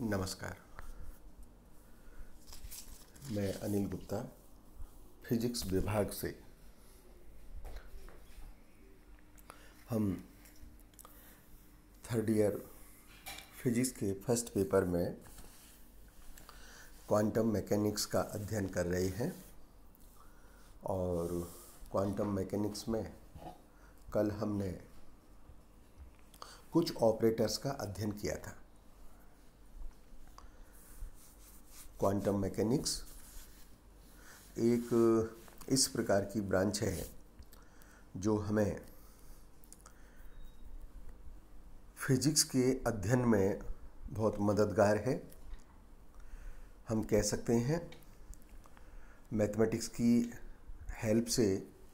नमस्कार। मैं अनिल गुप्ता फिजिक्स विभाग से। हम थर्ड ईयर फिजिक्स के फर्स्ट पेपर में क्वांटम मैकेनिक्स का अध्ययन कर रहे हैं और क्वांटम मैकेनिक्स में कल हमने कुछ ऑपरेटर्स का अध्ययन किया था। क्वांटम मैकेनिक्स एक इस प्रकार की ब्रांच है जो हमें फिजिक्स के अध्ययन में बहुत मददगार है। हम कह सकते हैं मैथमेटिक्स की हेल्प से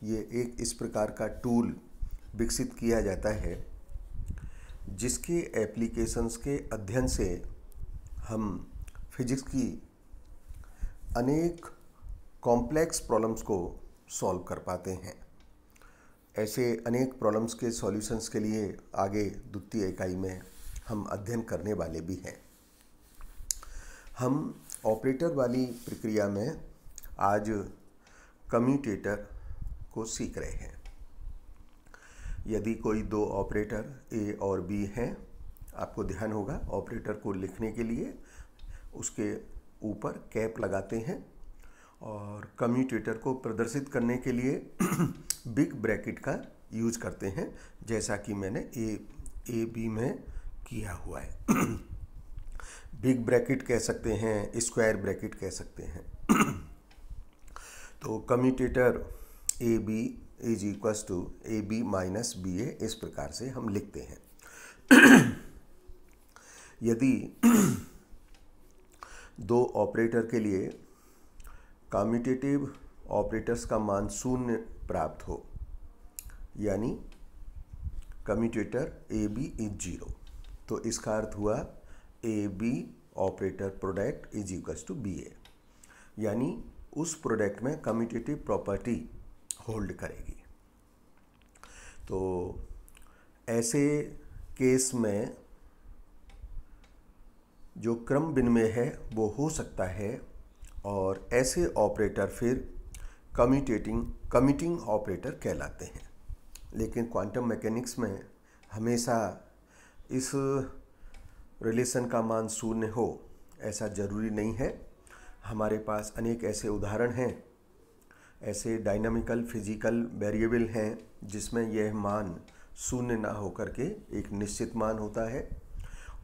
ये एक इस प्रकार का टूल विकसित किया जाता है जिसके एप्लीकेशंस के अध्ययन से हम फिजिक्स की अनेक कॉम्प्लेक्स प्रॉब्लम्स को सॉल्व कर पाते हैं। ऐसे अनेक प्रॉब्लम्स के सॉल्यूशंस के लिए आगे द्वितीय इकाई में हम अध्ययन करने वाले भी हैं। हम ऑपरेटर वाली प्रक्रिया में आज कम्यूटेटर को सीख रहे हैं। यदि कोई दो ऑपरेटर ए और बी हैं, आपको ध्यान होगा ऑपरेटर को लिखने के लिए उसके ऊपर कैप लगाते हैं और कम्यूटेटर को प्रदर्शित करने के लिए बिग ब्रैकेट का यूज करते हैं, जैसा कि मैंने ए बी में किया हुआ है। बिग ब्रैकेट कह सकते हैं, स्क्वायर ब्रैकेट कह सकते हैं। तो commutator A B is equals to A B minus B A, इस प्रकार से हम लिखते हैं। यदि दो ऑपरेटर के लिए कम्यूटेटिव ऑपरेटर्स का मान 0 प्राप्त हो, यानी कम्यूटेटर ए बी इज 0, तो इसका अर्थ हुआ A B operator product is equals to B A, यानी उस प्रोडक्ट में कम्यूटेटिव प्रॉपर्टी होल्ड करेगी। तो ऐसे केस में जो क्रम विनिमय है वो हो सकता है और ऐसे ऑपरेटर फिर कम्यूटिंग ऑपरेटर कहलाते हैं। लेकिन क्वांटम मैकेनिक्स में हमेशा इस रिलेशन का मान 0 हो ऐसा ज़रूरी नहीं है। हमारे पास अनेक ऐसे उदाहरण हैं, ऐसे डायनामिकल फिजिकल वेरिएबल हैं जिसमें यह मान 0 ना होकर के एक निश्चित मान होता है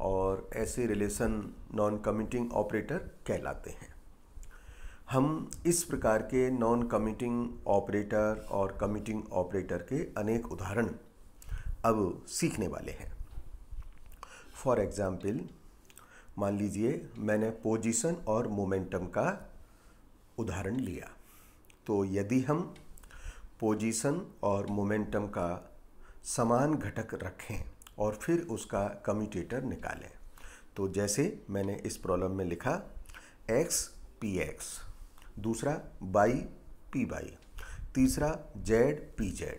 और ऐसे रिलेशन नॉन कम्यूटिंग ऑपरेटर कहलाते हैं। हम इस प्रकार के नॉन कम्यूटिंग ऑपरेटर और कम्यूटिंग ऑपरेटर के अनेक उदाहरण अब सीखने वाले हैं। फॉर एग्जाम्पल, मान लीजिए मैंने पोजीशन और मोमेंटम का उदाहरण लिया। तो यदि हम पोजीशन और मोमेंटम का समान घटक रखें और फिर उसका कम्यूटेटर निकालें, तो जैसे मैंने इस प्रॉब्लम में लिखा x px, दूसरा y py, तीसरा z pz।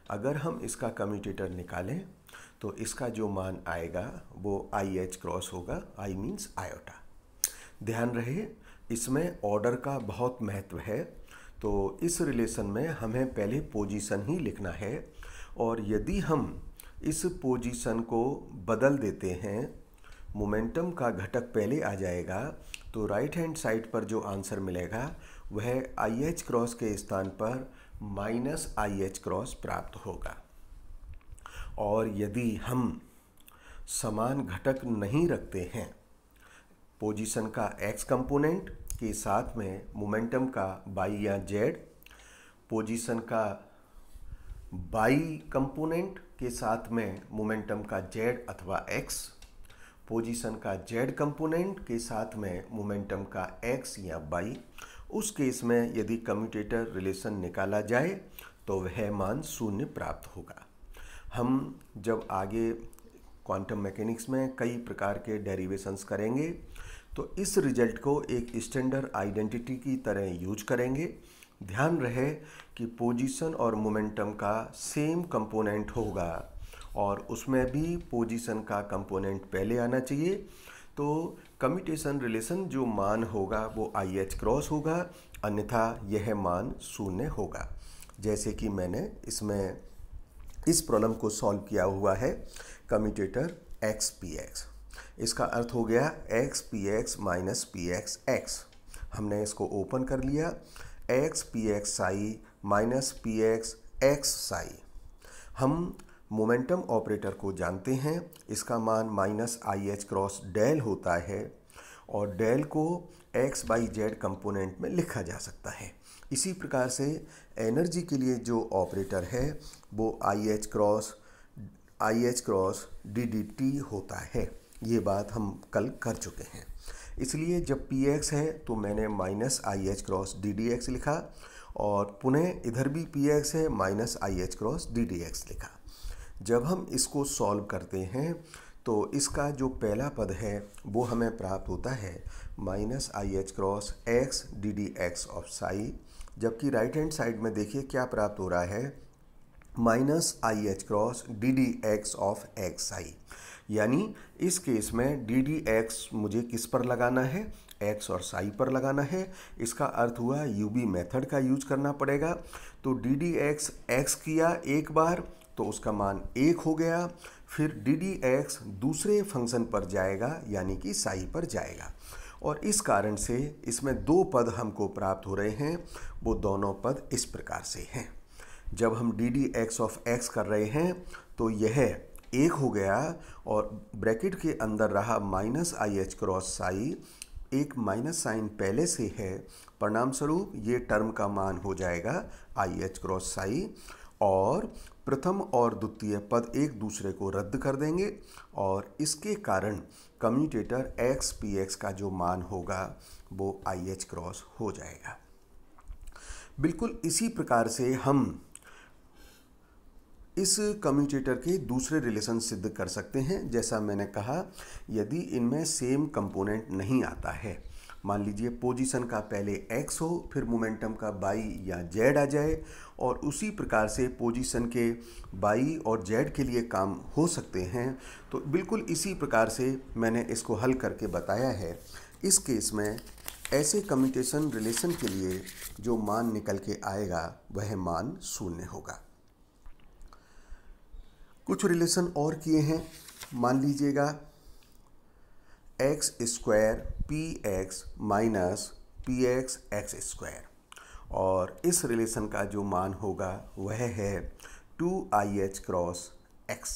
अगर हम इसका कम्यूटेटर निकालें तो इसका जो मान आएगा वो IH क्रॉस होगा। I means iota. ध्यान रहे इसमें ऑर्डर का बहुत महत्व है। तो इस रिलेशन में हमें पहले पोजीशन ही लिखना है और यदि हम इस पोजीशन को बदल देते हैं, मोमेंटम का घटक पहले आ जाएगा, तो राइट हैंड साइड पर जो आंसर मिलेगा वह IH क्रॉस के स्थान पर माइनस IH क्रॉस प्राप्त होगा। और यदि हम समान घटक नहीं रखते हैं, पोजीशन का x कंपोनेंट के साथ में मोमेंटम का y या z, पोजीशन का y कंपोनेंट के साथ में मोमेंटम का z अथवा x, पोजीशन का z कंपोनेंट के साथ में मोमेंटम का x या y, उस केस में यदि कम्यूटेटर रिलेशन निकाला जाए तो वह मान 0 प्राप्त होगा। हम जब आगे क्वांटम मैकेनिक्स में कई प्रकार के डेरिवेशंस करेंगे तो इस रिजल्ट को एक स्टैंडर्ड आइडेंटिटी की तरह यूज करेंगे। ध्यान रहे कि पोजीशन और मोमेंटम का सेम कंपोनेंट होगा और उसमें भी पोजीशन का कंपोनेंट पहले आना चाहिए तो कम्यूटेशन रिलेशन जो मान होगा वो आई एच क्रॉस होगा, अन्यथा यह मान शून्य होगा। जैसे कि मैंने इसमें इस प्रॉब्लम को सॉल्व किया हुआ है, कम्यूटेटर एक्स पी एक्स, इसका अर्थ हो गया X P X minus P X X. हमने इसको ओपन कर लिया, X P X psi minus P X X psi. हम मोमेंटम ऑपरेटर को जानते हैं, इसका मान minus I H cross del होता है और डेल को एक्स बाई जेड कंपोनेंट में लिखा जा सकता है। इसी प्रकार से एनर्जी के लिए जो ऑपरेटर है वो I H cross D D T होता है। ये बात हम कल कर चुके हैं। इसलिए जब पी एक्स है तो मैंने minus I H cross D D x लिखा और पुनः इधर भी पी एक्स है, minus I H cross D D x लिखा। जब हम इसको सॉल्व करते हैं तो इसका जो पहला पद है वो हमें प्राप्त होता है minus I H cross x D D X of Sai, जबकि राइट हैंड साइड में देखिए क्या प्राप्त हो रहा है, minus I H cross D D X of x Sai. यानी इस केस में डी डी एक्स मुझे किस पर लगाना है, एक्स और साई पर लगाना है। इसका अर्थ हुआ यूबी मेथड का यूज करना पड़ेगा। तो डी डी एक्स एक्स किया एक बार तो उसका मान 1 हो गया, फिर डी डी एक्स दूसरे फंक्शन पर जाएगा यानी कि साई पर जाएगा, और इस कारण से इसमें दो पद हमको प्राप्त हो रहे हैं। वो दोनों पद इस प्रकार से हैं। जब हम D D X of x कर रहे हैं तो यह 1 हो गया और ब्रैकेट के अंदर रहा minus I H cross Sai, एक माइनस साइन पहले से है, परिणाम स्वरूप ये टर्म का मान हो जाएगा आई एच क्रॉस साई, और प्रथम और द्वितीय पद एक दूसरे को रद्द कर देंगे और इसके कारण कम्यूटेटर एक्स पी एक्स का जो मान होगा वो आई एच क्रॉस हो जाएगा। बिल्कुल इसी प्रकार से हम इस कम्यूटेटर के दूसरे रिलेशन सिद्ध कर सकते हैं। जैसा मैंने कहा, यदि इनमें सेम कंपोनेंट नहीं आता है, मान लीजिए पोजीशन का पहले x हो फिर मोमेंटम का y या z आ जाए, और उसी प्रकार से पोजीशन के y और z के लिए काम हो सकते हैं, तो बिल्कुल इसी प्रकार से मैंने इसको हल करके बताया है। इस केस में ऐसे कम्यूटेशन रिलेशन के लिए जो मान निकल के आएगा वह मान शून्य होगा। कुछ रिलेशन और किए हैं, मान लीजिएगा x square P X minus P X x square, और इस रिलेशन का जो मान होगा वह है 2IH क्रॉस x।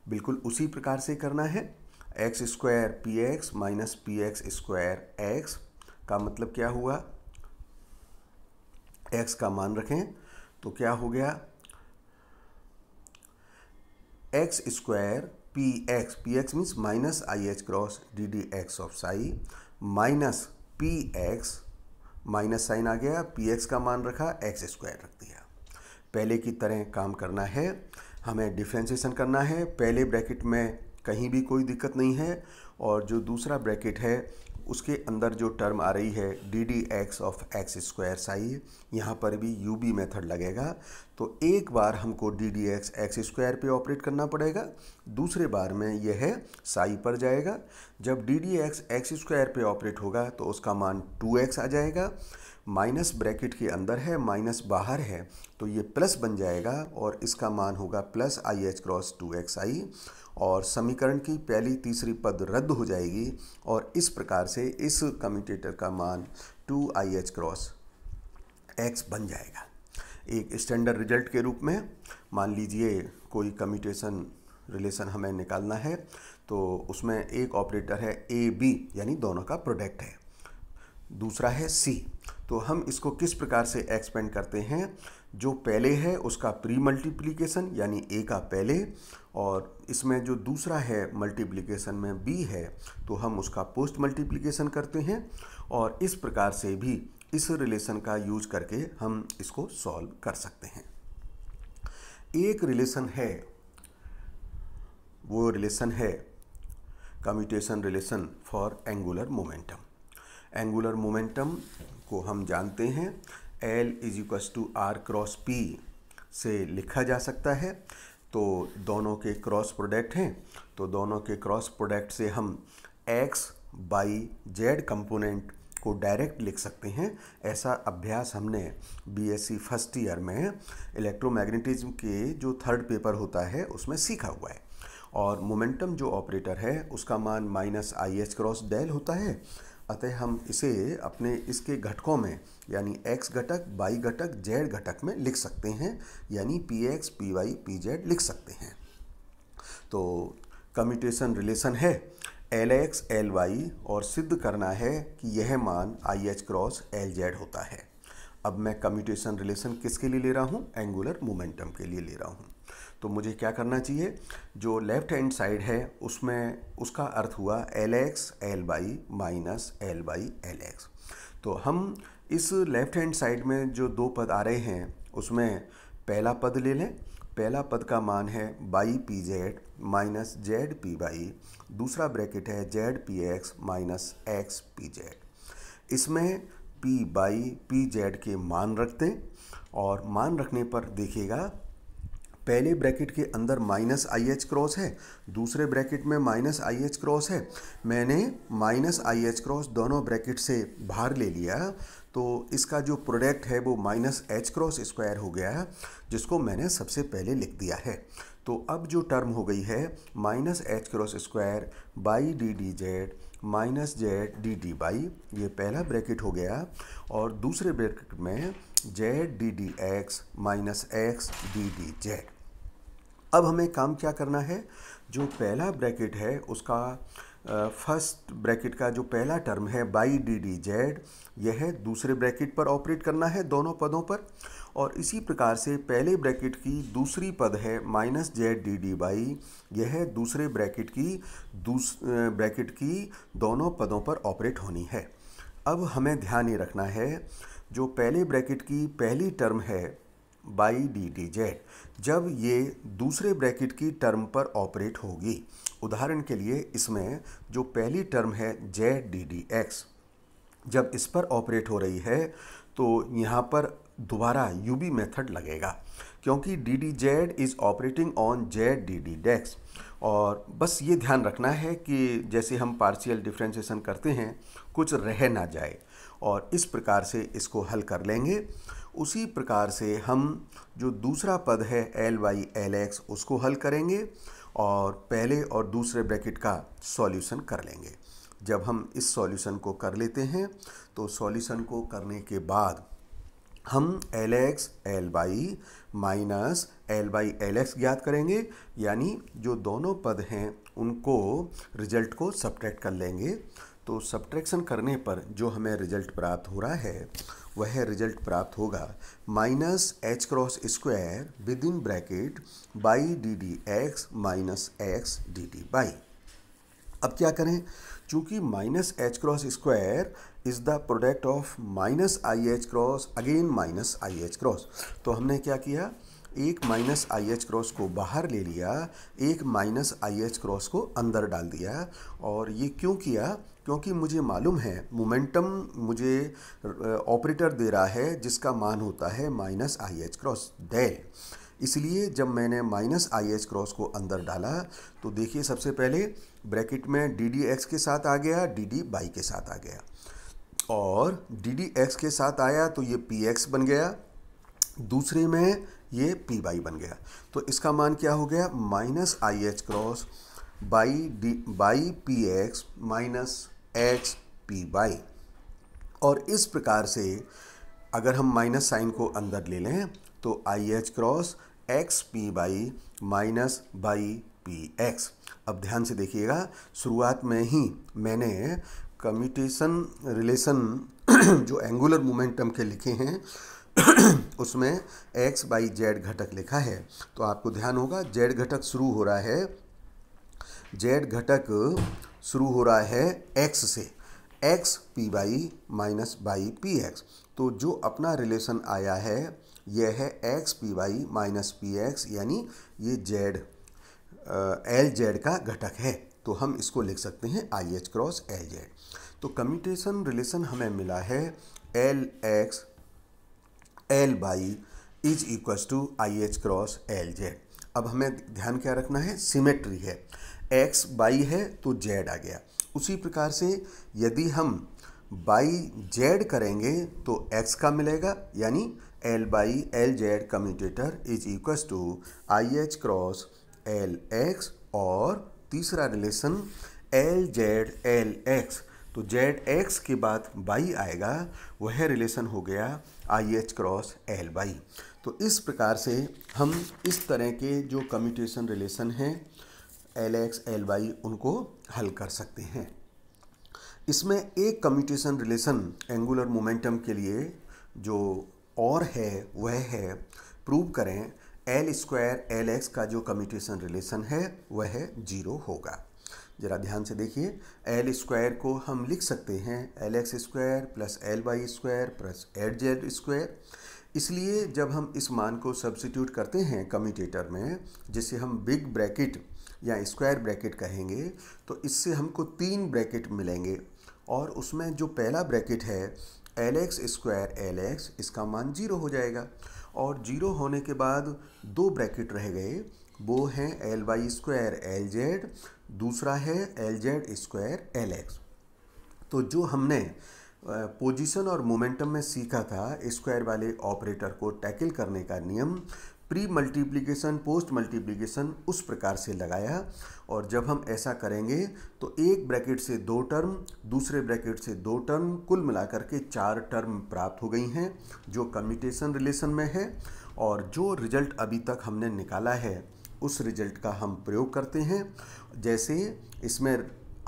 बिल्कुल उसी प्रकार से करना है। X square P X minus P x square x का मतलब क्या हुआ, x का मान रखें तो क्या हो गया, X square P X means minus I H cross D D X of psi minus P X, minus sign आ गया, पी एक्स का मान रखा, एक्स स्क्वायर रख दिया। पहले की तरह काम करना है, हमें डिफ्रेंशिएशन करना है। पहले ब्रैकेट में कहीं भी कोई दिक्कत नहीं है, और जो दूसरा ब्रैकेट है उसके अंदर जो टर्म आ रही है D D X of x square Sai, यहाँ पर भी यू बी मेथड लगेगा। तो एक बार हमको D D x x square पर ऑपरेट करना पड़ेगा, दूसरे बार में यह है साई पर जाएगा। जब D D x x square पर ऑपरेट होगा तो उसका मान 2x आ जाएगा, माइनस ब्रैकेट के अंदर है माइनस बाहर है तो ये प्लस बन जाएगा और इसका मान होगा plus I H cross 2xi, और समीकरण की पहली तीसरी पद रद्द हो जाएगी और इस प्रकार से इस कम्यूटेटर का मान 2IH क्रॉस x बन जाएगा। एक स्टैंडर्ड रिजल्ट के रूप में मान लीजिए कोई कम्यूटेशन रिलेशन हमें निकालना है, तो उसमें एक ऑपरेटर है AB यानी दोनों का प्रोडक्ट है, दूसरा है C। तो हम इसको किस प्रकार से एक्सपेंड करते हैं, जो पहले है उसका प्री मल्टीप्लिकेशन यानी A का पहले, और इसमें जो दूसरा है मल्टीप्लिकेशन में B है तो हम उसका पोस्ट मल्टीप्लिकेशन करते हैं, और इस प्रकार से भी इस रिलेशन का यूज करके हम इसको सॉल्व कर सकते हैं। एक रिलेशन है, वो रिलेशन है commutation relation for angular momentum. Angular momentum को हम जानते हैं L = R क्रॉस P से लिखा जा सकता है। तो दोनों के क्रॉस प्रोडक्ट हैं, तो दोनों के क्रॉस प्रोडक्ट से हम एक्स बाई जेड कंपोनेंट को डायरेक्ट लिख सकते हैं। ऐसा अभ्यास हमने बीएससी फर्स्ट ईयर में इलेक्ट्रोमैग्नेटिज्म के जो थर्ड पेपर होता है उसमें सीखा हुआ है। और मोमेंटम जो ऑपरेटर है उसका मान minus I H cross del होता है। अतः हम इसे अपने इसके घटकों में यानी x घटक, y घटक, z घटक में लिख सकते हैं, यानी px, py, pz लिख सकते हैं। तो कम्यूटेशन रिलेशन है Lx, Ly और सिद्ध करना है कि यह मान IH क्रॉस LZ होता है। अब मैं कम्यूटेशन रिलेशन किसके लिए ले रहा हूँ? एंगुलर मोमेंटम के लिए ले रहा हूँ। तो मुझे क्या करना चाहिए? जो लेफ्ट हैंड साइड है उसमें उसका अर्थ हुआ Lx Ly minus Ly Lx। तो हम इस लेफ्ट हैंड साइड में जो दो पद आ रहे हैं उसमें पहला पद ले लें। पहला पद का मान है by P Z minus Z P by, दूसरा ब्रैकेट है Z P X minus x P Z. इसमें पी बाई पी जेड के मान रख दें और मान रखने पर देखिएगा पहले ब्रैकेट के अंदर माइनस आई एच क्रॉस है, दूसरे ब्रैकेट में माइनस आई एच क्रॉस है। मैंने माइनस आई एच क्रॉस दोनों ब्रैकेट से बाहर ले लिया तो इसका जो प्रोडक्ट है वो माइनस एच क्रॉस स्क्वायर हो गया, जिसको मैंने सबसे पहले लिख दिया है। तो अब जो टर्म हो गई है minus H cross square by D D Z minus Z D D by, ये पहला ब्रैकेट हो गया। और दूसरे ब्रैकेट में Z D D x minus x D D Z. अब हमें काम क्या करना है? जो पहला ब्रैकेट है उसका फर्स्ट ब्रैकेट का जो पहला टर्म है बाई डी डी जेड, यह दूसरे ब्रैकेट पर ऑपरेट करना है दोनों पदों पर। और इसी प्रकार से पहले ब्रैकेट की दूसरी पद है minus Z D D by, यह दूसरे ब्रैकेट की दोनों पदों पर ऑपरेट होनी है। अब हमें ध्यान ये रखना है जो पहले ब्रैकेट की पहली टर्म है बाई डी डी जेड, जब ये दूसरे ब्रैकेट की टर्म पर ऑपरेट होगी, उदाहरण के लिए इसमें जो पहली टर्म है जेड डी डी एक्स, जब इस पर ऑपरेट हो रही है तो यहाँ पर दोबारा यूबी मेथड लगेगा, क्योंकि D D Z is operating on Z D D डेक्स। और बस ये ध्यान रखना है कि जैसे हम पार्शियल डिफरेंशिएशन करते हैं कुछ रह ना जाए, और इस प्रकार से इसको हल कर लेंगे। उसी प्रकार से हम जो दूसरा पद है एल वाई एल एक्स उसको हल करेंगे और पहले और दूसरे ब्रैकेट का सॉल्यूशन कर लेंगे। जब हम इस सॉल्यूशन को कर लेते हैं तो सॉल्यूशन को करने के बाद हम L X L Y minus L Y L X ज्ञात करेंगे, यानी जो दोनों पद हैं उनको रिजल्ट को सब्ट्रैक्ट कर लेंगे। तो सब्ट्रैक्शन करने पर जो हमें रिजल्ट प्राप्त हो रहा है वह रिजल्ट प्राप्त होगा minus H cross square with in bracket by D D x minus x D D by. अब क्या करें? चूँकि minus H cross square is the product of minus I H cross again minus I H cross, तो हमने क्या किया, एक minus I H cross को बाहर ले लिया, एक माइनस आई एच क्रॉस को अंदर डाल दिया। और ये क्यों किया? क्योंकि मुझे मालूम है मोमेंटम मुझे ऑपरेटर दे रहा है जिसका मान होता है minus I H cross del. इसलिए जब मैंने माइनस आई एच क्रॉस को अंदर डाला तो देखिए सबसे पहले ब्रैकेट में डी डी एक्स के साथ आ गया, डी डी बाई के साथ आ गया, और डी डी एक्स के साथ आया तो ये पी एक्स बन गया, दूसरे में ये पी बाई बन गया। तो इसका मान क्या हो गया? Minus I H cross by P X minus x P by. और इस प्रकार से अगर हम माइनस साइन को अंदर ले लें तो I H cross x P by minus by P x. अब ध्यान से देखिएगा, शुरुआत में ही मैंने कम्यूटेशन रिलेशन जो एंगुलर मोमेंटम के लिखे हैं उसमें x बाई जेड घटक लिखा है। तो आपको ध्यान होगा जेड घटक शुरू हो रहा है, जेड घटक शुरू हो रहा है x से, x P by minus by P x. तो जो अपना रिलेशन आया है यह है x P by minus P x, यानी ये जेड एल जेड का घटक है। तो हम इसको लिख सकते हैं i H cross L Z. तो कम्यूटेशन रिलेशन हमें मिला है L X L Y is equals to i H cross L Z. अब हमें ध्यान क्या रखना है? सिमेट्री है, एक्स बाई है तो जेड आ गया, उसी प्रकार से यदि हम बाई जेड करेंगे तो x का मिलेगा, यानी L Y L Z commutator is equal to i H cross L X, और तीसरा relation L Z L X, तो जेड एक्स के बाद बाई आएगा, वह रिलेशन हो गया i H cross L Y. तो इस प्रकार से हम इस तरह के जो कम्यूटेशन रिलेशन हैं एल एक्स एल बाई उनको हल कर सकते हैं। इसमें एक कम्यूटेशन रिलेशन एंगुलर मोमेंटम के लिए जो और है वह है प्रूव करें एल स्क्वायर एल एक्स का जो कम्यूटेशन रिलेशन है वह जीरो होगा। ज़रा ध्यान से देखिए, एल स्क्वायर को हम लिख सकते हैं L X square plus L Y square plus L Z square. इसलिए जब हम इस मान को सब्स्टिट्यूट करते हैं कम्यूटेटर में, जिसे हम बिग ब्रैकेट या स्क्वायर ब्रैकेट कहेंगे, तो इससे हमको 3 ब्रैकेट मिलेंगे, और उसमें जो पहला ब्रैकेट है L X square L x, इसका मान 0 हो जाएगा, और 0 होने के बाद 2 ब्रैकेट रह गए, वो हैं L Y square L Z, दूसरा है L Z square L X. तो जो हमने पोजीशन और मोमेंटम में सीखा था स्क्वायर वाले ऑपरेटर को टैकल करने का नियम, प्री मल्टीप्लिकेशन पोस्ट मल्टीप्लिकेशन उस प्रकार से लगाया, और जब हम ऐसा करेंगे तो एक ब्रैकेट से 2 टर्म, दूसरे ब्रैकेट से 2 टर्म, कुल मिलाकर के 4 टर्म प्राप्त हो गई हैं जो कम्यूटेशन रिलेशन में है। और जो रिजल्ट अभी तक हमने निकाला है उस रिजल्ट का हम प्रयोग करते हैं। जैसे इसमें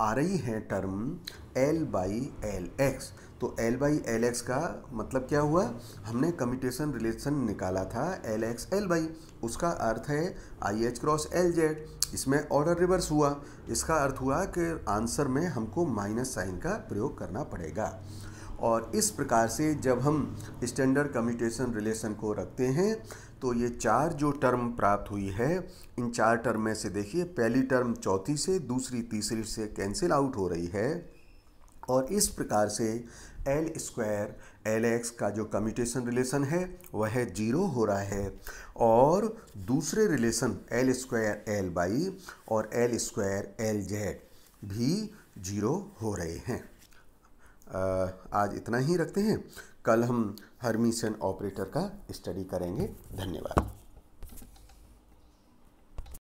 आ रही है term L Y L X, तो L बाई एल एक्स का मतलब क्या हुआ, हमने कम्यूटेशन रिलेशन निकाला था एल एक्स एल बाई, उसका अर्थ है I H cross L Z. इसमें ऑर्डर रिवर्स हुआ, इसका अर्थ हुआ कि आंसर में हमको माइनस साइन का प्रयोग करना पड़ेगा। और इस प्रकार से जब हम स्टैंडर्ड कम्यूटेशन रिलेशन को रखते हैं तो ये 4 जो टर्म प्राप्त हुई है, इन 4 टर्म में से देखिए पहली टर्म चौथी से, दूसरी तीसरी से कैंसिल आउट हो रही है, और इस प्रकार से एल स्क्वायर एल एक्स का जो कम्यूटेशन रिलेशन है वह 0 हो रहा है, और दूसरे relation L square L by और एल स्क्वायर एल जेड भी 0 हो रहे हैं। आज इतना ही रखते हैं, कल हम हर्मिशन ऑपरेटर का स्टडी करेंगे। धन्यवाद।